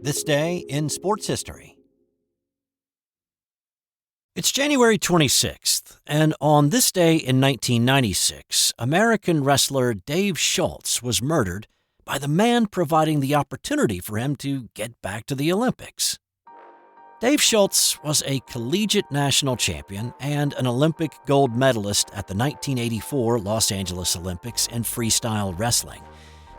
This day in sports history. It's January 26th, and on this day in 1996, American wrestler Dave Schultz was murdered by the man providing the opportunity for him to get back to the Olympics. Dave Schultz was a collegiate national champion and an Olympic gold medalist at the 1984 Los Angeles Olympics in freestyle wrestling.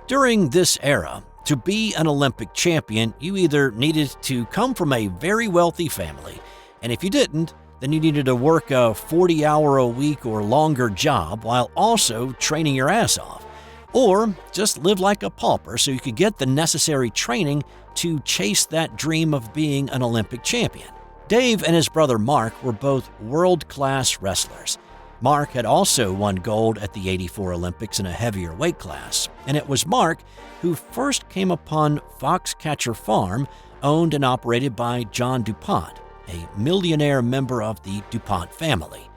During this era, to be an Olympic champion, you either needed to come from a very wealthy family, and if you didn't, then you needed to work a 40-hour-a-week or longer job while also training your ass off, or just live like a pauper so you could get the necessary training to chase that dream of being an Olympic champion. Dave and his brother Mark were both world-class wrestlers. Mark had also won gold at the '84 Olympics in a heavier weight class, and it was Mark who first came upon Foxcatcher Farm, owned and operated by John DuPont, a millionaire member of the DuPont family.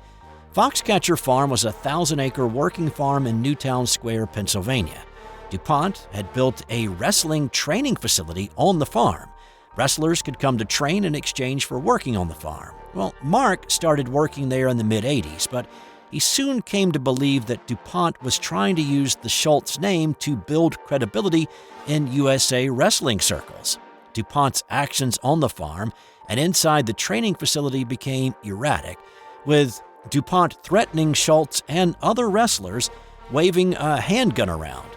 Foxcatcher Farm was a 1,000-acre working farm in Newtown Square, Pennsylvania. DuPont had built a wrestling training facility on the farm. Wrestlers could come to train in exchange for working on the farm. Well, Mark started working there in the mid-'80s, but he soon came to believe that DuPont was trying to use the Schultz name to build credibility in USA wrestling circles. DuPont's actions on the farm and inside the training facility became erratic, with DuPont threatening Schultz and other wrestlers, waving a handgun around.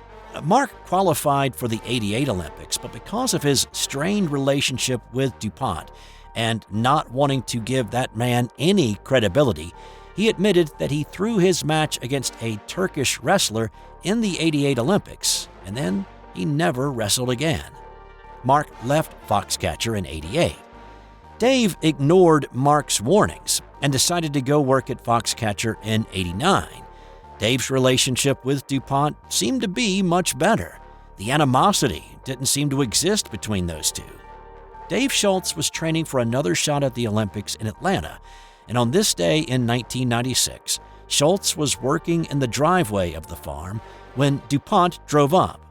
Mark qualified for the '88 Olympics, but because of his strained relationship with DuPont and not wanting to give that man any credibility, he admitted that he threw his match against a Turkish wrestler in the '88 Olympics, and then he never wrestled again. Mark left Foxcatcher in '88. Dave ignored Mark's warnings and decided to go work at Foxcatcher in '89. Dave's relationship with DuPont seemed to be much better. The animosity didn't seem to exist between those two. Dave Schultz was training for another shot at the Olympics in Atlanta, and on this day in 1996, Schultz was working in the driveway of the farm when DuPont drove up.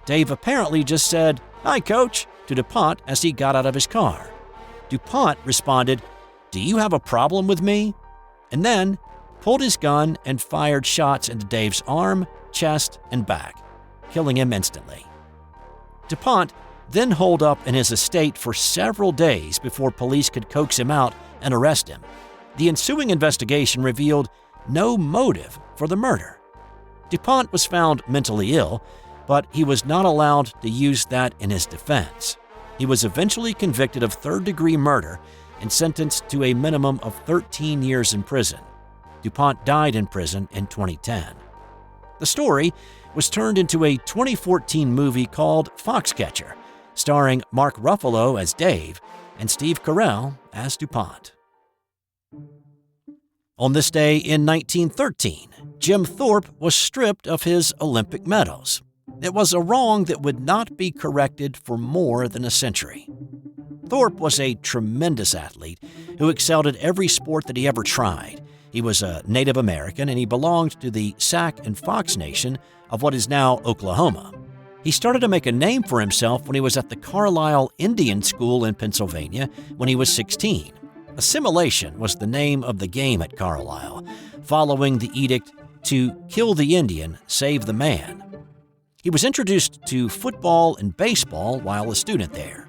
Dave apparently just said, "Hi, Coach," to DuPont as he got out of his car. DuPont responded, "Do you have a problem with me?" and then pulled his gun and fired shots into Dave's arm, chest, and back, killing him instantly. DuPont then holed up in his estate for several days before police could coax him out and arrest him. The ensuing investigation revealed no motive for the murder. DuPont was found mentally ill, but he was not allowed to use that in his defense. He was eventually convicted of third-degree murder and sentenced to a minimum of 13 years in prison. DuPont died in prison in 2010. The story was turned into a 2014 movie called Foxcatcher, starring Mark Ruffalo as Dave and Steve Carell as DuPont. On this day in 1913, Jim Thorpe was stripped of his Olympic medals. It was a wrong that would not be corrected for more than a century. Thorpe was a tremendous athlete who excelled at every sport that he ever tried. He was a Native American, and he belonged to the Sac and Fox Nation of what is now Oklahoma. He started to make a name for himself when he was at the Carlisle Indian School in Pennsylvania when he was 16. Assimilation was the name of the game at Carlisle, following the edict to kill the Indian, save the man. He was introduced to football and baseball while a student there.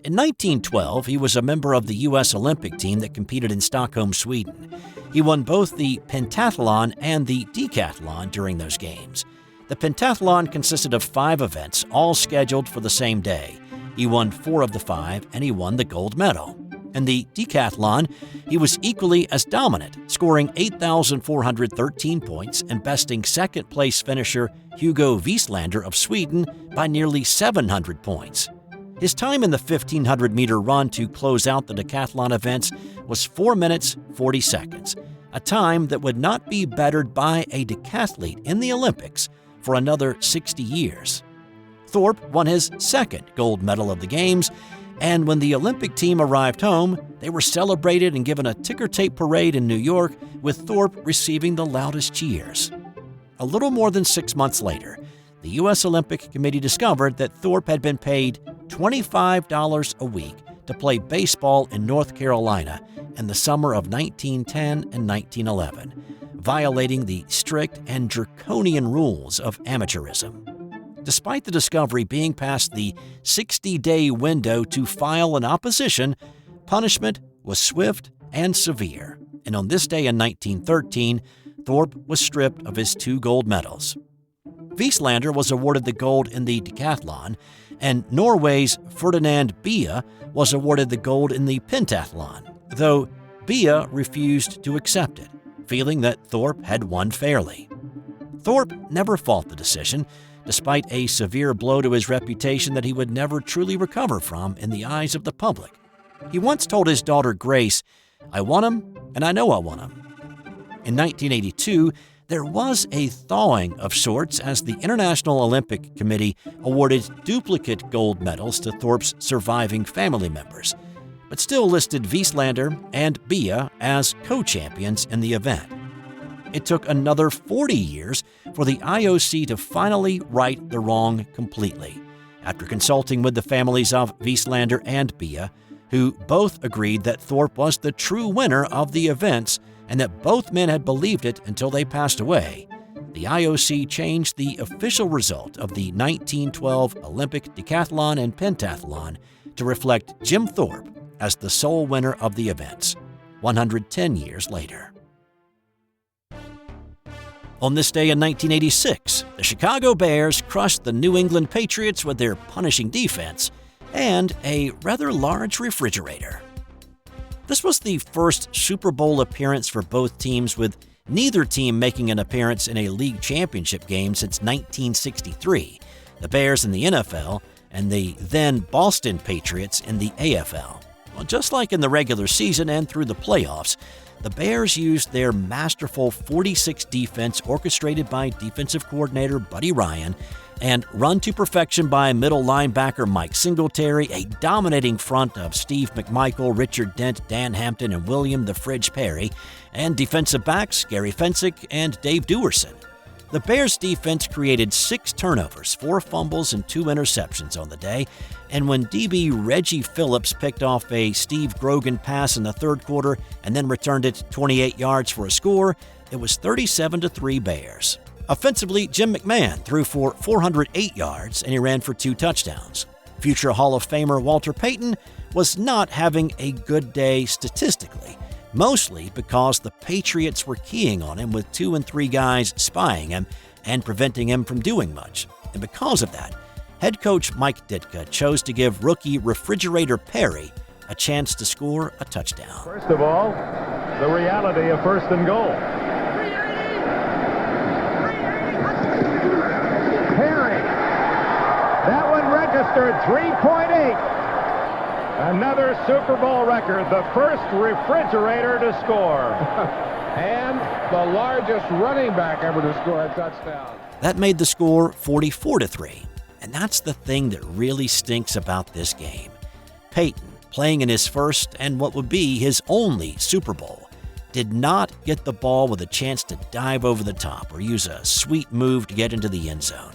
In 1912, he was a member of the U.S. Olympic team that competed in Stockholm, Sweden. He won both the pentathlon and the decathlon during those games. The pentathlon consisted of 5 events, all scheduled for the same day. He won 4 of the 5, and he won the gold medal. In the decathlon, he was equally as dominant, scoring 8,413 points and besting second-place finisher Hugo Wieslander of Sweden by nearly 700 points. His time in the 1,500-meter run to close out the decathlon events was 4 minutes, 40 seconds, a time that would not be bettered by a decathlete in the Olympics for another 60 years. Thorpe won his second gold medal of the Games, and when the Olympic team arrived home, they were celebrated and given a ticker tape parade in New York, with Thorpe receiving the loudest cheers. A little more than 6 months later, the U.S. Olympic Committee discovered that Thorpe had been paid $25 a week to play baseball in North Carolina in the summer of 1910 and 1911, violating the strict and draconian rules of amateurism. Despite the discovery being past the 60-day window to file an opposition, punishment was swift and severe, and on this day in 1913, Thorpe was stripped of his 2 gold medals. Wieslander was awarded the gold in the decathlon, and Norway's Ferdinand Bia was awarded the gold in the pentathlon, though Bia refused to accept it, feeling that Thorpe had won fairly. Thorpe never fought the decision, despite a severe blow to his reputation that he would never truly recover from in the eyes of the public. He once told his daughter Grace, "I won him, and I know I won him." In 1982, there was a thawing of sorts as the International Olympic Committee awarded duplicate gold medals to Thorpe's surviving family members, but still listed Wieslander and Bia as co-champions in the event. It took another 40 years for the IOC to finally right the wrong completely, after consulting with the families of Wieslander and Bia, who both agreed that Thorpe was the true winner of the events and that both men had believed it until they passed away. The IOC changed the official result of the 1912 Olympic decathlon and pentathlon to reflect Jim Thorpe as the sole winner of the events, 110 years later. On this day in 1986, the Chicago Bears crushed the New England Patriots with their punishing defense and a rather large refrigerator. This was the first Super Bowl appearance for both teams, with neither team making an appearance in a league championship game since 1963, the Bears in the NFL and the then Boston Patriots in the AFL. Well, just like in the regular season and through the playoffs, the Bears used their masterful 46 defense orchestrated by defensive coordinator Buddy Ryan and run to perfection by middle linebacker Mike Singletary, a dominating front of Steve McMichael, Richard Dent, Dan Hampton, and William the Fridge Perry, and defensive backs Gary Fensick and Dave Duerson. The Bears' defense created 6 turnovers, 4 fumbles, and 2 interceptions on the day, and when DB Reggie Phillips picked off a Steve Grogan pass in the third quarter and then returned it 28 yards for a score, it was 37-3 Bears. Offensively, Jim McMahon threw for 408 yards and he ran for 2 touchdowns. Future Hall of Famer Walter Payton was not having a good day statistically, mostly because the Patriots were keying on him with 2 and 3 guys spying him and preventing him from doing much. And because of that, head coach Mike Ditka chose to give rookie Refrigerator Perry a chance to score a touchdown. First of all, the reality of first and goal. Perry. That one registered 3.8. Another Super Bowl record, the first refrigerator to score. And the largest running back ever to score a touchdown. That made the score 44-3. And that's the thing that really stinks about this game. Peyton, playing in his first and what would be his only Super Bowl, did not get the ball with a chance to dive over the top or use a sweet move to get into the end zone.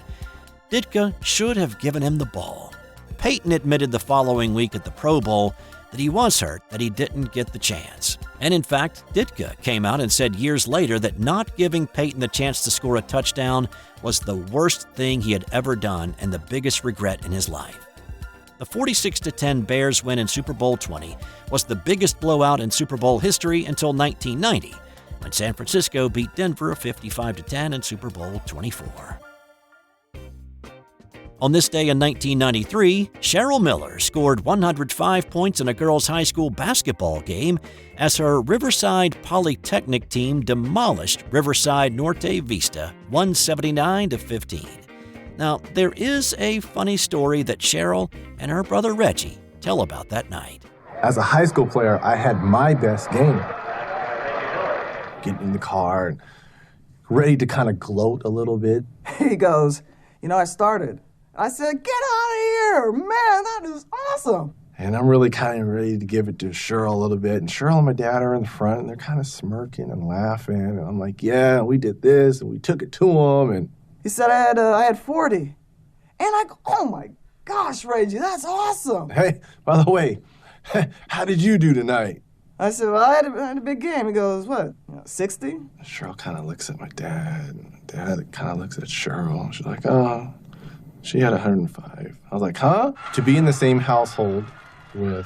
Ditka should have given him the ball. Peyton admitted the following week at the Pro Bowl that he was hurt that he didn't get the chance. And in fact, Ditka came out and said years later that not giving Peyton the chance to score a touchdown was the worst thing he had ever done and the biggest regret in his life. The 46-10 Bears win in Super Bowl XX was the biggest blowout in Super Bowl history until 1990, when San Francisco beat Denver 55-10 in Super Bowl XXIV. On this day in 1993, Cheryl Miller scored 105 points in a girls' high school basketball game as her Riverside Polytechnic team demolished Riverside Norte Vista 179-15. Now, there is a funny story that Cheryl and her brother Reggie tell about that night. As a high school player, I had my best game. Getting in the car, and ready to kind of gloat a little bit. He goes, I started. I said, get out of here, man, that is awesome. And I'm really kind of ready to give it to Cheryl a little bit. And Cheryl and my dad are in the front, and they're kind of smirking and laughing. And I'm like, yeah, we did this, and we took it to them. And he said I had 40. And I go, oh, my gosh, Reggie, that's awesome. Hey, by the way, how did you do tonight? I said, well, I had a big game. He goes, what, 60? Cheryl kind of looks at my dad. Dad kind of looks at Cheryl. She's like, oh, she had 105. I was like, huh? To be in the same household with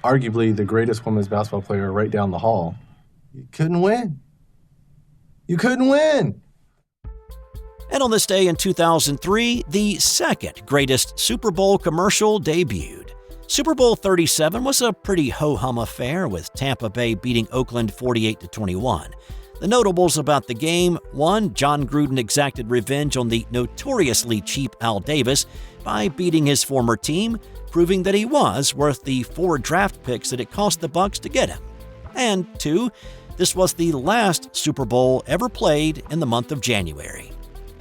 arguably the greatest women's basketball player right down the hall, you couldn't win. You couldn't win. And on this day in 2003, the second greatest Super Bowl commercial debuted. Super Bowl XXXVII was a pretty ho-hum affair, with Tampa Bay beating Oakland 48-21. The notables about the game: 1, John Gruden exacted revenge on the notoriously cheap Al Davis by beating his former team, proving that he was worth the 4 draft picks that it cost the Bucs to get him. And 2, this was the last Super Bowl ever played in the month of January.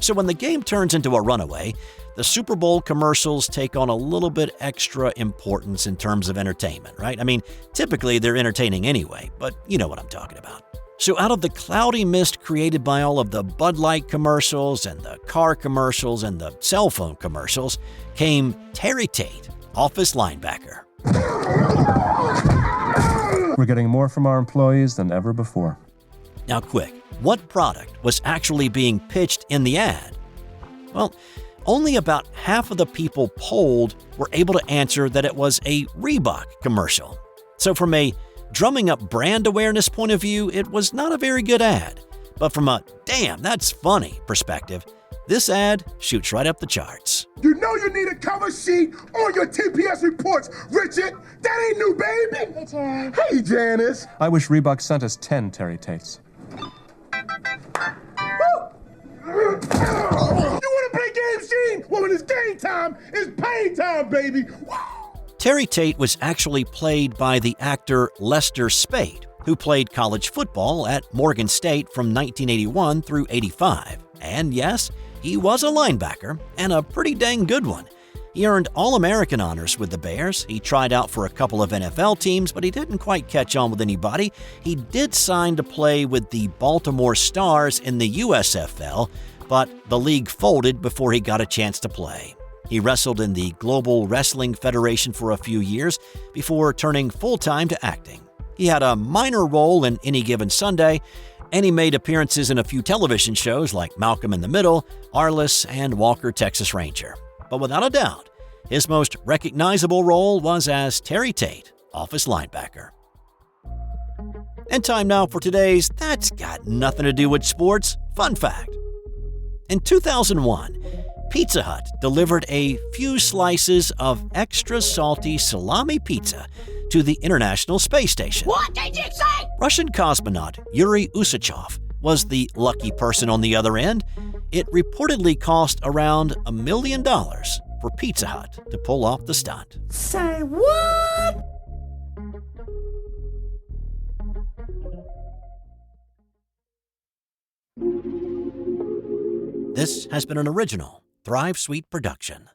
So when the game turns into a runaway, the Super Bowl commercials take on a little bit extra importance in terms of entertainment, right? I mean, typically they're entertaining anyway, but you know what I'm talking about. So out of the cloudy mist created by all of the Bud Light commercials and the car commercials and the cell phone commercials came Terry Tate, office linebacker. We're getting more from our employees than ever before. Now quick, what product was actually being pitched in the ad? Well, only about half of the people polled were able to answer that it was a Reebok commercial. So from a drumming up brand awareness point of view, it was not a very good ad. But from a "damn, that's funny" perspective, this ad shoots right up the charts. You know you need a cover sheet on your TPS reports, Richard. That ain't new, baby. Hey, Terry. Hey, Janice. I wish Reebok sent us 10 Terry Tates. You want to play games, Gene? Well, when it's game time, it's pain time, baby. Terry Tate was actually played by the actor Lester Spade, who played college football at Morgan State from 1981 through 85. And yes, he was a linebacker, and a pretty dang good one. He earned All-American honors with the Bears. He tried out for a couple of NFL teams, but he didn't quite catch on with anybody. He did sign to play with the Baltimore Stars in the USFL, but the league folded before he got a chance to play. He wrestled in the Global Wrestling Federation for a few years before turning full-time to acting. He had a minor role in Any Given Sunday, and he made appearances in a few television shows like Malcolm in the Middle, Arliss, and Walker, Texas Ranger. But without a doubt, his most recognizable role was as Terry Tate, office linebacker. And time now for today's That's Got Nothing to Do with Sports fun fact. In 2001, Pizza Hut delivered a few slices of extra salty salami pizza to the International Space Station. What did you say? Russian cosmonaut Yuri Usachov was the lucky person on the other end. It reportedly cost around $1 million for Pizza Hut to pull off the stunt. Say what? This has been an original Thrive Suite production.